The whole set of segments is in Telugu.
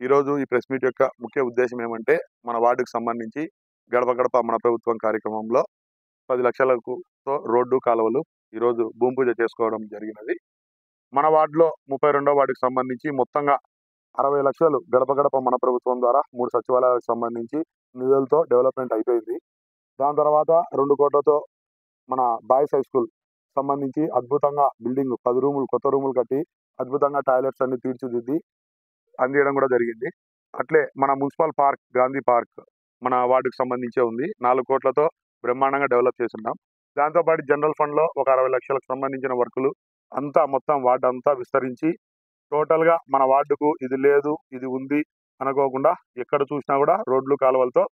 ఈరోజు ఈ ప్రెస్ మీట్ యొక్క ముఖ్య ఉద్దేశం ఏమంటే, మన వార్డుకు సంబంధించి గడప గడప మన ప్రభుత్వం కార్యక్రమంలో 10 లక్షలతో రోడ్డు, కాలువలు ఈరోజు భూమి పూజ చేసుకోవడం జరిగినది. మన వార్డులో 32వ వార్డుకు సంబంధించి మొత్తంగా 60 లక్షలు గడప గడప మన ప్రభుత్వం ద్వారా 3 సచివాలయాలకు సంబంధించి నిధులతో డెవలప్మెంట్ అయిపోయింది. దాని తర్వాత 2 కోట్లతో మన బాయ్స్ హై స్కూల్ సంబంధించి అద్భుతంగా బిల్డింగ్ 10 రూములు కొత్త రూములు కట్టి అద్భుతంగా టాయిలెట్స్ అన్ని తీర్చిదిద్ది అందియడం కూడా జరిగింది. అట్లే మన మున్సిపల్ పార్క్, గాంధీ పార్క్ మన వార్డుకు సంబంధించే ఉంది. 4 కోట్లతో బ్రహ్మాండంగా డెవలప్ చేసున్నాం. దాంతోపాటు జనరల్ ఫండ్‌లో ఒక 60 లక్షలకు సంబంధించిన వర్కులు అంతా మొత్తం వార్డు అంతా విస్తరించి టోటల్‌గా మన వార్డుకు ఇది లేదు, ఇది ఉంది అనుకోకుండా ఎక్కడ చూసినా కూడా రోడ్లు, కాలువలతో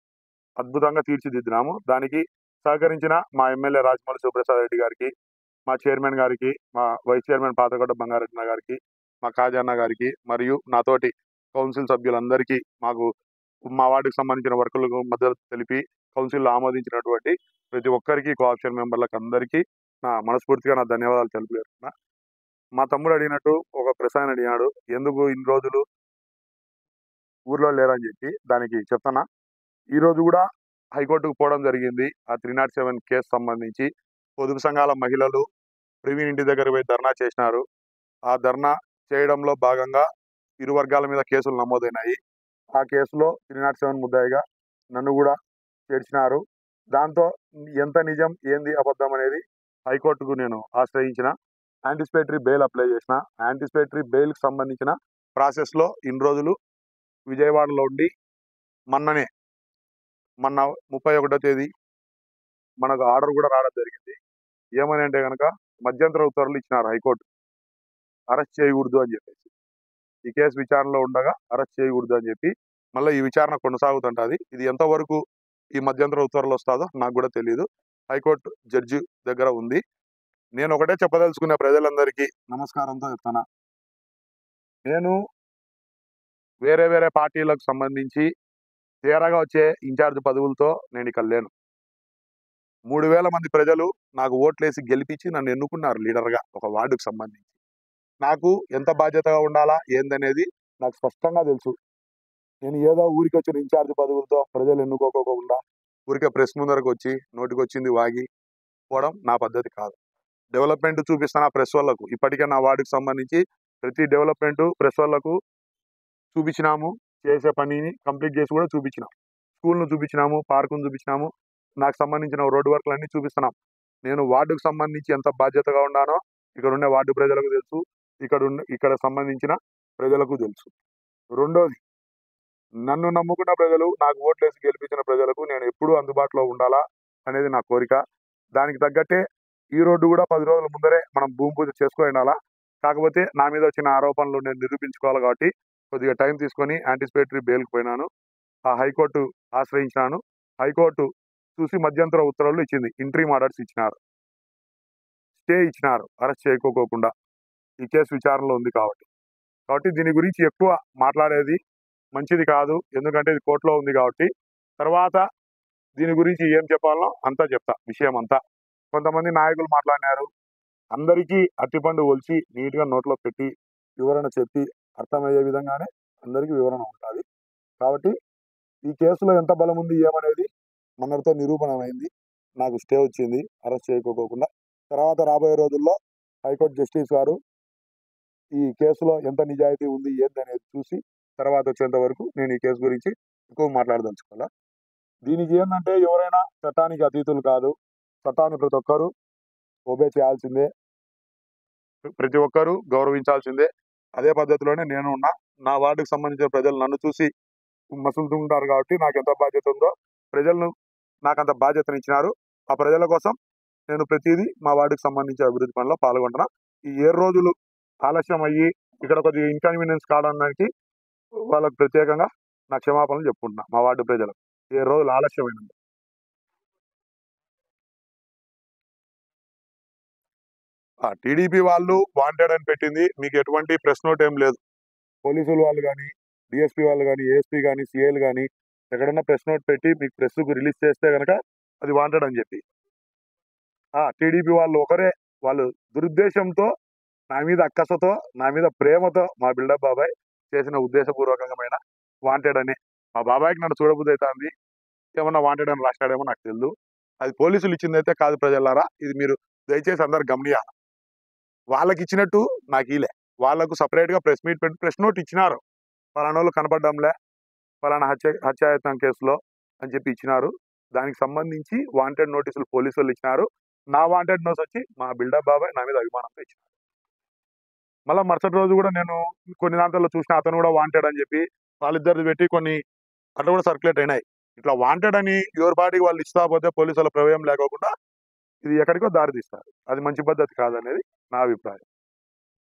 అద్భుతంగా తీర్చిదిద్దినాము. దానికి సహకరించిన మా ఎమ్మెల్యే రాజమౌళి శివప్రసాద్ రెడ్డి గారికి, మా చైర్మన్ గారికి, మా వైస్ చైర్మన్ పాతగొడ్డ బంగారెడ్డి గారికి, మా కాజన్న గారికి మరియు నాతోటి కౌన్సిల్ సభ్యులందరికీ మా వార్డుకు సంబంధించిన వర్కులకు మద్దతు తెలిపి కౌన్సిల్లో ఆమోదించినటువంటి ప్రతి ఒక్కరికి, కోఆప్షన్ మెంబర్లకు అందరికీ మనస్ఫూర్తిగా నా ధన్యవాదాలు తెలుపుతున్నా. మా తమ్ముడు అడిగినట్టు ఒక ప్రశ్న అడిగాడు, ఎందుకు ఇన్ని రోజులు ఊర్లో లేరని చెప్పి. దానికి చెప్తున్నా. ఈ రోజు కూడా హైకోర్టుకు పోవడం జరిగింది. ఆ 307 కేసు సంబంధించి పొదుపు సంఘాల మహిళలు ప్రవీణ్ ఇంటి దగ్గర పోయి ధర్నా చేసినారు. ఆ ధర్నా చేయడంలో భాగంగా ఇరు వర్గాల మీద కేసులు నమోదైనాయి. ఆ కేసులో 307 ముద్దాయిగా నన్ను కూడా చేర్చినారు. దాంతో ఎంత నిజం, ఏంది అబద్ధం అనేది హైకోర్టుకు నేను ఆశ్రయించిన. యాంటిసిపేటరీ బెయిల్ అప్లై చేసిన. యాంటిసిపేటరీ బెయిల్కి సంబంధించిన ప్రాసెస్లో ఇన్ని రోజులు విజయవాడలో ఉండి మొన్న 31వ తేదీ మనకు ఆర్డర్ కూడా రావడం జరిగింది. ఏమని అంటే కనుక మధ్యంతర ఉత్తర్వులు ఇచ్చినారు హైకోర్టు, అరెస్ట్ చేయకూడదు అని చెప్పేసి. ఈ కేసు విచారణలో ఉండగా అరెస్ట్ చేయకూడదు అని చెప్పి మళ్ళీ ఈ విచారణ కొనసాగుతుంటుంది. ఇది ఎంతవరకు ఈ మధ్యంతర ఉత్తర్వులు వస్తుందో నాకు కూడా తెలియదు. హైకోర్టు జడ్జి దగ్గర ఉంది. నేను ఒకటే చెప్పదలుచుకునే ప్రజలందరికీ నమస్కారంతో చెప్తాను. నేను వేరే వేరే పార్టీలకు సంబంధించి తేరగా వచ్చే ఇన్ఛార్జ్ పదవులతో నేను ఇక్కడ లేను. 3000 మంది ప్రజలు నాకు ఓట్లేసి గెలిపించి నన్ను ఎన్నుకున్నారు లీడర్గా ఒక వార్డుకు సంబంధించి. నాకు ఎంత బాధ్యతగా ఉండాలా ఏందనేది నాకు స్పష్టంగా తెలుసు. నేను ఏదో ఊరికి వచ్చిన ఇన్ఛార్జ్ పదవులతో ప్రజలు ఎన్నుకోకుండా ఊరికే ప్రెస్ ముందరకు వచ్చి నోటికొచ్చింది వాగి పోవడం నా పద్ధతి కాదు. డెవలప్మెంట్ చూపిస్తాను ప్రెస్ వాళ్ళకు. ఇప్పటికే నా వార్డుకు సంబంధించి ప్రతి డెవలప్మెంట్ ప్రెస్ వాళ్ళకు చూపించినాము. చేసే పనిని కంప్లీట్ చేసి కూడా చూపించినాం. స్కూల్ను చూపించినాము, పార్కును చూపించినాము, నాకు సంబంధించిన రోడ్డు వర్క్లన్నీ చూపిస్తున్నాం. నేను వార్డుకు సంబంధించి ఎంత బాధ్యతగా ఉన్నానో ఇక్కడ ఉండే వార్డు ప్రజలకు తెలుసు, ఇక్కడ సంబంధించిన ప్రజలకు తెలుసు. రెండోది, నన్ను నమ్ముకున్న ప్రజలు, నాకు ఓట్లేసి గెలిపించిన ప్రజలకు నేను ఎప్పుడూ అందుబాటులో ఉండాలా అనేది నా కోరిక. దానికి తగ్గట్టే ఈ రోడ్డు కూడా 10 రోజుల ముందరే మనం భూమి పూజ చేసుకోవాలా. కాకపోతే నా మీద వచ్చిన ఆరోపణలు నేను నిరూపించుకోవాలి కాబట్టి కొద్దిగా టైం తీసుకొని యాంటిసిపేటరీ బెయిల్కి పోయినాను. ఆ హైకోర్టు ఆశ్రయించినాను. హైకోర్టు చూసి మధ్యంతర ఉత్తర్వులు ఇచ్చింది. ఇంట్రీమ్ ఆర్డర్స్ ఇచ్చినారు, స్టే ఇచ్చినారు అరెస్ట్ చేయకోకుండా. ఈ కేసు విచారణలో ఉంది కాబట్టి దీని గురించి ఎక్కువ మాట్లాడేది మంచిది కాదు. ఎందుకంటే ఇది కోర్టులో ఉంది కాబట్టి. తర్వాత దీని గురించి ఏం చెప్పాలో అంతా చెప్తా, విషయం అంతా. కొంతమంది నాయకులు మాట్లాడినారు. అందరికీ అట్టిపండు ఒలిచి నీట్గా నోట్లో పెట్టి వివరణ చెప్పి అర్థమయ్యే విధంగానే అందరికీ వివరణ ఉంటుంది. కాబట్టి ఈ కేసులో ఎంత బలం ఉంది ఏమనేది మొన్నటితో నిరూపణమైంది. నాకు స్టే వచ్చింది అరెస్ట్ చేయకోకుండా. తర్వాత రాబోయే రోజుల్లో హైకోర్టు జస్టిస్ గారు ఈ కేసులో ఎంత నిజాయితీ ఉంది ఏందనేది చూసి తర్వాత వచ్చేంత వరకు నేను ఈ కేసు గురించి ఎక్కువ మాట్లాడదలుచుకోవాలా. దీనికి ఏంటంటే ఎవరైనా చట్టానికి అతీతులు కాదు. చట్టాన్ని ప్రతి ఒక్కరూ ఒబే చేయాల్సిందే, ప్రతి ఒక్కరూ గౌరవించాల్సిందే. అదే పద్ధతిలోనే నేను ఉన్నా. నా వార్డుకు సంబంధించిన ప్రజలు నన్ను చూసి మసులుతుంటారు కాబట్టి నాకు ఎంత బాధ్యత ఉందో ప్రజలను నాకు అంత బాధ్యతను ఇచ్చినారు. ఆ ప్రజల కోసం నేను ప్రతిదీ మా వార్డుకు సంబంధించి అభివృద్ధి పనిలో పాల్గొంటున్నా. ఈ 7 రోజులు ఆలస్యం అయ్యి ఇక్కడ కొద్దిగా ఇన్కన్వీనియన్స్ కావడానికి వాళ్ళకు ప్రత్యేకంగా నా క్షమాపణలు చెప్పుకుంటున్నా మా వార్డు ప్రజలకు. 7 రోజులు ఆలస్యమైనందుకు. టీడీపీ వాళ్ళు వాంటెడ్ అని పెట్టింది. మీకు ఎటువంటి ప్రెస్ నోట్ ఏం లేదు. పోలీసులు వాళ్ళు కానీ, డిఎస్పీ వాళ్ళు కానీ, ఏఎస్పీ కానీ, సిఐలు కానీ ఎక్కడన్నా ప్రెస్ నోట్ పెట్టి మీకు ప్రెస్కు రిలీజ్ చేస్తే కనుక అది వాంటెడ్ అని చెప్పి. టీడీపీ వాళ్ళు ఒకరే, వాళ్ళు దురుద్దేశంతో నా మీద అక్కసతో, నా మీద ప్రేమతో మా బిల్డప్ బాబాయ్ చేసిన ఉద్దేశపూర్వకమైన వాంటెడ్ అని. మా బాబాయికి నన్ను చూడబుద్ధి అవుతుంది, ఏమన్నా వాంటెడ్ అని రాసినాడేమో నాకు తెలియదు. అది పోలీసులు ఇచ్చిందైతే కాదు ప్రజలారా, ఇది మీరు దయచేసి అందరు గమనియాలి. వాళ్ళకి ఇచ్చినట్టు నాకు ఈలే, వాళ్ళకు సపరేట్ గా ప్రెస్ మీట్ పెట్టి ప్రెస్ నోట్ ఇచ్చినారు, పలానా వాళ్ళు కనపడ్డంలే పలానా హత్యాయత్నం కేసులో అని చెప్పి ఇచ్చినారు. దానికి సంబంధించి వాంటెడ్ నోటీసులు పోలీసు వాళ్ళు ఇచ్చినారు. నా వాంటెడ్ నోట్స్ వచ్చి మా బిల్డప్ బాబాయ్ నా మీద అభిమానంతో ఇచ్చినారు. మళ్ళీ మరుసటి రోజు కూడా నేను కొన్ని దాంట్లో చూసిన, అతను కూడా వాంటెడ్ అని చెప్పి వాళ్ళిద్దరిది పెట్టి కొన్ని అట్లా కూడా సర్క్యులేట్ అయినాయి. ఇట్లా వాంటెడ్ అని ఎవరి పాటికి వాళ్ళు ఇస్తా పోతే పోలీసుల ప్రమేయం లేకోకుండా ఇది ఎక్కడికో దారి తీస్తారు. అది మంచి పద్ధతి కాదనేది నా అభిప్రాయం.